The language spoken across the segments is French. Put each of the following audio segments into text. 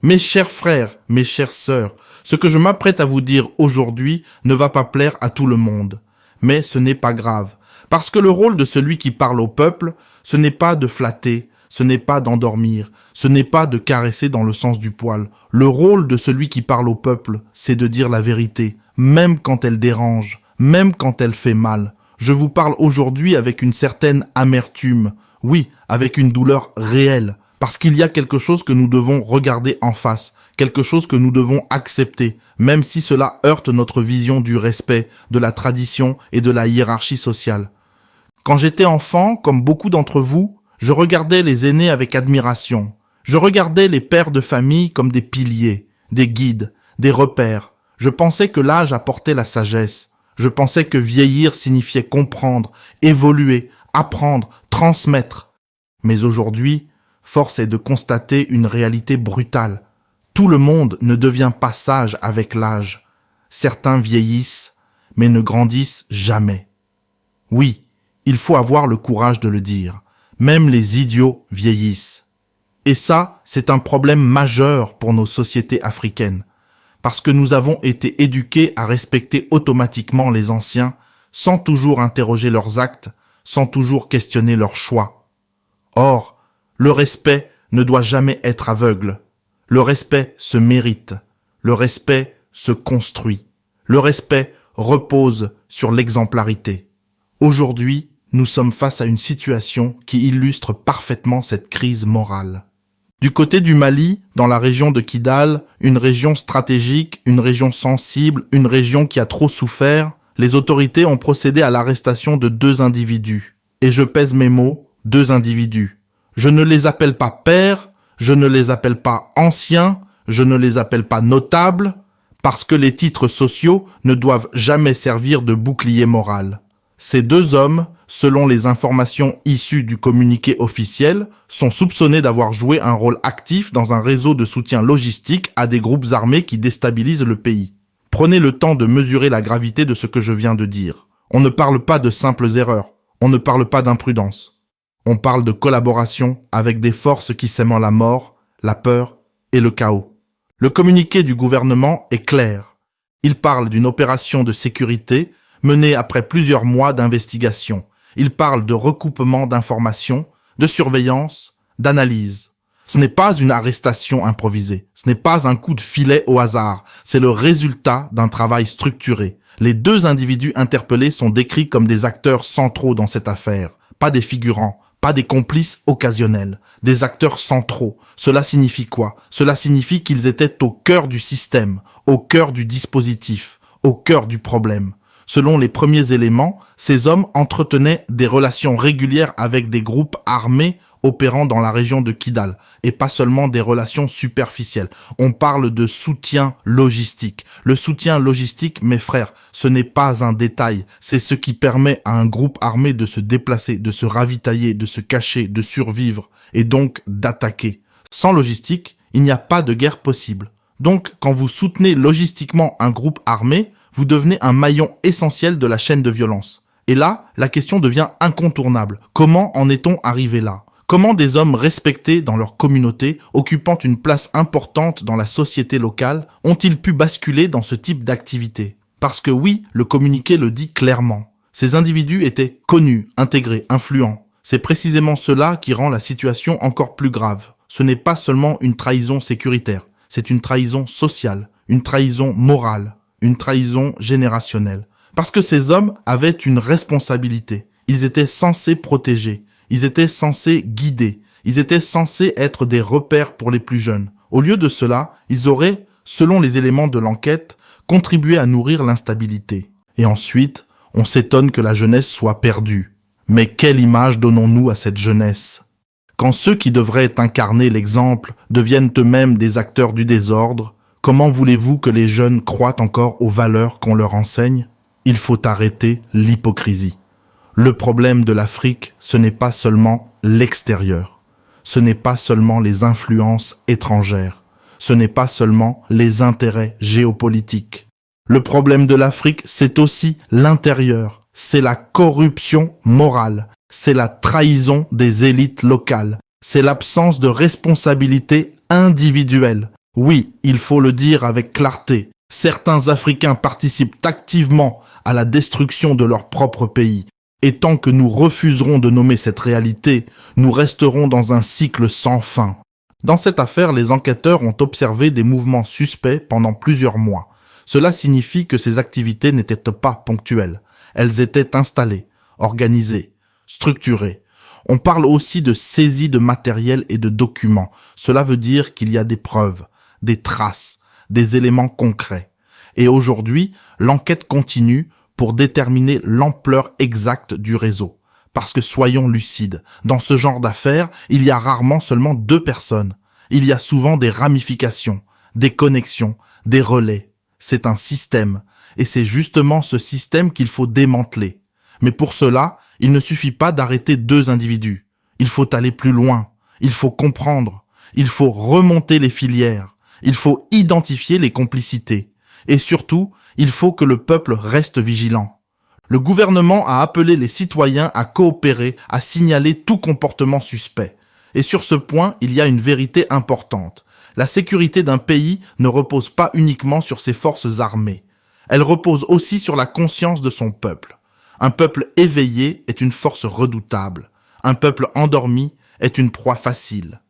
Mes chers frères, mes chères sœurs, ce que je m'apprête à vous dire aujourd'hui ne va pas plaire à tout le monde. Mais ce n'est pas grave, parce que le rôle de celui qui parle au peuple, ce n'est pas de flatter, ce n'est pas d'endormir, ce n'est pas de caresser dans le sens du poil. Le rôle de celui qui parle au peuple, c'est de dire la vérité, même quand elle dérange, même quand elle fait mal. Je vous parle aujourd'hui avec une certaine amertume, oui, avec une douleur réelle, parce qu'il y a quelque chose que nous devons regarder en face, quelque chose que nous devons accepter, même si cela heurte notre vision du respect, de la tradition et de la hiérarchie sociale. Quand j'étais enfant, comme beaucoup d'entre vous, je regardais les aînés avec admiration. Je regardais les pères de famille comme des piliers, des guides, des repères. Je pensais que l'âge apportait la sagesse. Je pensais que vieillir signifiait comprendre, évoluer, apprendre, transmettre. Mais aujourd'hui, force est de constater une réalité brutale. Tout le monde ne devient pas sage avec l'âge. Certains vieillissent, mais ne grandissent jamais. Oui, il faut avoir le courage de le dire. Même les idiots vieillissent. Et ça, c'est un problème majeur pour nos sociétés africaines. Parce que nous avons été éduqués à respecter automatiquement les anciens, sans toujours interroger leurs actes, sans toujours questionner leurs choix. Or, le respect ne doit jamais être aveugle. Le respect se mérite. Le respect se construit. Le respect repose sur l'exemplarité. Aujourd'hui, nous sommes face à une situation qui illustre parfaitement cette crise morale. Du côté du Mali, dans la région de Kidal, une région stratégique, une région sensible, une région qui a trop souffert, les autorités ont procédé à l'arrestation de 2 individus. Et je pèse mes mots, 2 individus. Je ne les appelle pas pères, je ne les appelle pas anciens, je ne les appelle pas notables, parce que les titres sociaux ne doivent jamais servir de bouclier moral. Ces 2 hommes, selon les informations issues du communiqué officiel, sont soupçonnés d'avoir joué un rôle actif dans un réseau de soutien logistique à des groupes armés qui déstabilisent le pays. Prenez le temps de mesurer la gravité de ce que je viens de dire. On ne parle pas de simples erreurs, on ne parle pas d'imprudence. On parle de collaboration avec des forces qui sèment la mort, la peur et le chaos. Le communiqué du gouvernement est clair. Il parle d'une opération de sécurité menée après plusieurs mois d'investigation. Il parle de recoupement d'informations, de surveillance, d'analyse. Ce n'est pas une arrestation improvisée. Ce n'est pas un coup de filet au hasard. C'est le résultat d'un travail structuré. Les 2 individus interpellés sont décrits comme des acteurs centraux dans cette affaire, pas des figurants, pas des complices occasionnels, des acteurs centraux. Cela signifie quoi? Cela signifie qu'ils étaient au cœur du système, au cœur du dispositif, au cœur du problème. Selon les premiers éléments, ces hommes entretenaient des relations régulières avec des groupes armés opérant dans la région de Kidal, et pas seulement des relations superficielles. On parle de soutien logistique. Le soutien logistique, mes frères, ce n'est pas un détail, c'est ce qui permet à un groupe armé de se déplacer, de se ravitailler, de se cacher, de survivre, et donc d'attaquer. Sans logistique, il n'y a pas de guerre possible. Donc, quand vous soutenez logistiquement un groupe armé, vous devenez un maillon essentiel de la chaîne de violence. Et là, la question devient incontournable. Comment en est-on arrivé là? Comment des hommes respectés dans leur communauté, occupant une place importante dans la société locale, ont-ils pu basculer dans ce type d'activité? Parce que oui, le communiqué le dit clairement. Ces individus étaient connus, intégrés, influents. C'est précisément cela qui rend la situation encore plus grave. Ce n'est pas seulement une trahison sécuritaire, c'est une trahison sociale, une trahison morale, une trahison générationnelle. Parce que ces hommes avaient une responsabilité. Ils étaient censés protéger. Ils étaient censés guider. Ils étaient censés être des repères pour les plus jeunes. Au lieu de cela, ils auraient, selon les éléments de l'enquête, contribué à nourrir l'instabilité. Et ensuite, on s'étonne que la jeunesse soit perdue. Mais quelle image donnons-nous à cette jeunesse? Quand ceux qui devraient incarner l'exemple deviennent eux-mêmes des acteurs du désordre, comment voulez-vous que les jeunes croient encore aux valeurs qu'on leur enseigne? Il faut arrêter l'hypocrisie. Le problème de l'Afrique, ce n'est pas seulement l'extérieur. Ce n'est pas seulement les influences étrangères. Ce n'est pas seulement les intérêts géopolitiques. Le problème de l'Afrique, c'est aussi l'intérieur. C'est la corruption morale. C'est la trahison des élites locales. C'est l'absence de responsabilité individuelle. Oui, il faut le dire avec clarté, certains Africains participent activement à la destruction de leur propre pays. Et tant que nous refuserons de nommer cette réalité, nous resterons dans un cycle sans fin. Dans cette affaire, les enquêteurs ont observé des mouvements suspects pendant plusieurs mois. Cela signifie que ces activités n'étaient pas ponctuelles. Elles étaient installées, organisées, structurées. On parle aussi de saisie de matériel et de documents. Cela veut dire qu'il y a des preuves, des traces, des éléments concrets. Et aujourd'hui, l'enquête continue pour déterminer l'ampleur exacte du réseau. Parce que soyons lucides, dans ce genre d'affaires, il y a rarement seulement 2 personnes. Il y a souvent des ramifications, des connexions, des relais. C'est un système, et c'est justement ce système qu'il faut démanteler. Mais pour cela, il ne suffit pas d'arrêter 2 individus. Il faut aller plus loin, il faut comprendre, il faut remonter les filières, il faut identifier les complicités. Et surtout, il faut que le peuple reste vigilant. Le gouvernement a appelé les citoyens à coopérer, à signaler tout comportement suspect. Et sur ce point, il y a une vérité importante. La sécurité d'un pays ne repose pas uniquement sur ses forces armées. Elle repose aussi sur la conscience de son peuple. Un peuple éveillé est une force redoutable. Un peuple endormi est une proie facile.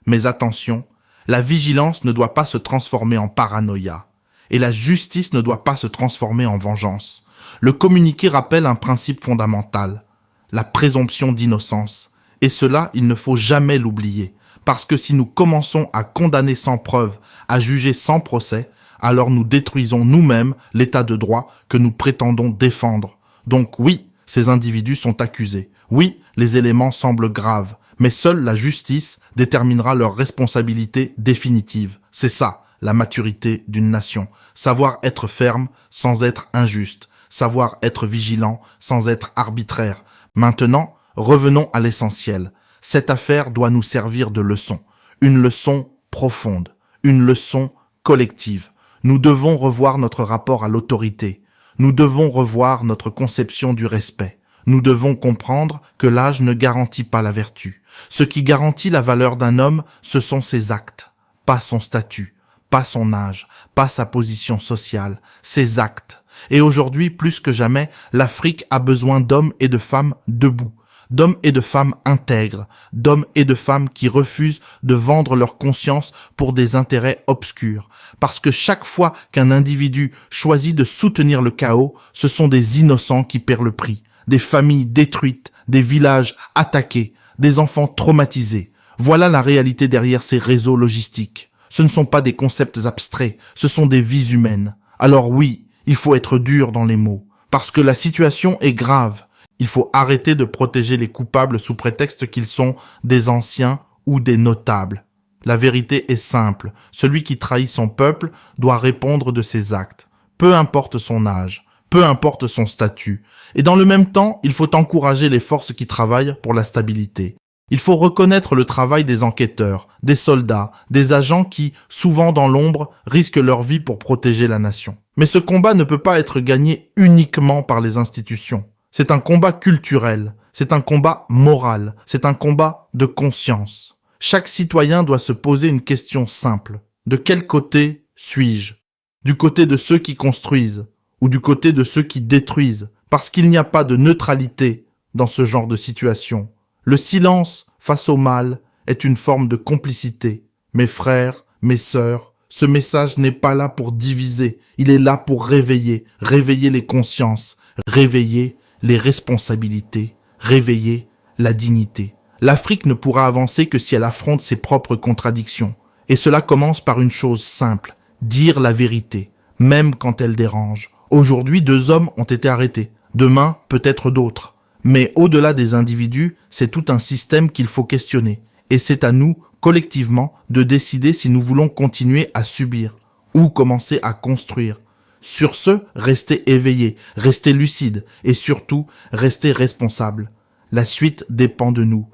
Mais attention, la vigilance ne doit pas se transformer en paranoïa. Et la justice ne doit pas se transformer en vengeance. Le communiqué rappelle un principe fondamental, la présomption d'innocence. Et cela, il ne faut jamais l'oublier. Parce que si nous commençons à condamner sans preuve, à juger sans procès, alors nous détruisons nous-mêmes l'état de droit que nous prétendons défendre. Donc oui, ces individus sont accusés. Oui, les éléments semblent graves. Mais seule la justice déterminera leur responsabilité définitive. C'est ça, la maturité d'une nation. Savoir être ferme sans être injuste. Savoir être vigilant sans être arbitraire. Maintenant, revenons à l'essentiel. Cette affaire doit nous servir de leçon. Une leçon profonde. Une leçon collective. Nous devons revoir notre rapport à l'autorité. Nous devons revoir notre conception du respect. Nous devons comprendre que l'âge ne garantit pas la vertu. Ce qui garantit la valeur d'un homme, ce sont ses actes, pas son statut, pas son âge, pas sa position sociale, ses actes. Et aujourd'hui, plus que jamais, l'Afrique a besoin d'hommes et de femmes debout, d'hommes et de femmes intègres, d'hommes et de femmes qui refusent de vendre leur conscience pour des intérêts obscurs. Parce que chaque fois qu'un individu choisit de soutenir le chaos, ce sont des innocents qui paient le prix, des familles détruites, des villages attaqués, des enfants traumatisés. Voilà la réalité derrière ces réseaux logistiques. Ce ne sont pas des concepts abstraits, ce sont des vies humaines. Alors oui, il faut être dur dans les mots, parce que la situation est grave. Il faut arrêter de protéger les coupables sous prétexte qu'ils sont des anciens ou des notables. La vérité est simple. Celui qui trahit son peuple doit répondre de ses actes. Peu importe son âge, peu importe son statut. Et dans le même temps, il faut encourager les forces qui travaillent pour la stabilité. Il faut reconnaître le travail des enquêteurs, des soldats, des agents qui, souvent dans l'ombre, risquent leur vie pour protéger la nation. Mais ce combat ne peut pas être gagné uniquement par les institutions. C'est un combat culturel, c'est un combat moral, c'est un combat de conscience. Chaque citoyen doit se poser une question simple. De quel côté suis-je? Du côté de ceux qui construisent ou du côté de ceux qui détruisent? Parce qu'il n'y a pas de neutralité dans ce genre de situation. Le silence face au mal est une forme de complicité. Mes frères, mes sœurs, ce message n'est pas là pour diviser, il est là pour réveiller les consciences, réveiller les responsabilités, réveiller la dignité. L'Afrique ne pourra avancer que si elle affronte ses propres contradictions. Et cela commence par une chose simple, dire la vérité, même quand elle dérange. Aujourd'hui, 2 hommes ont été arrêtés. Demain, peut-être d'autres. Mais au-delà des individus, c'est tout un système qu'il faut questionner. Et c'est à nous, collectivement, de décider si nous voulons continuer à subir ou commencer à construire. Sur ce, restez éveillés, restez lucides et surtout, restez responsables. La suite dépend de nous.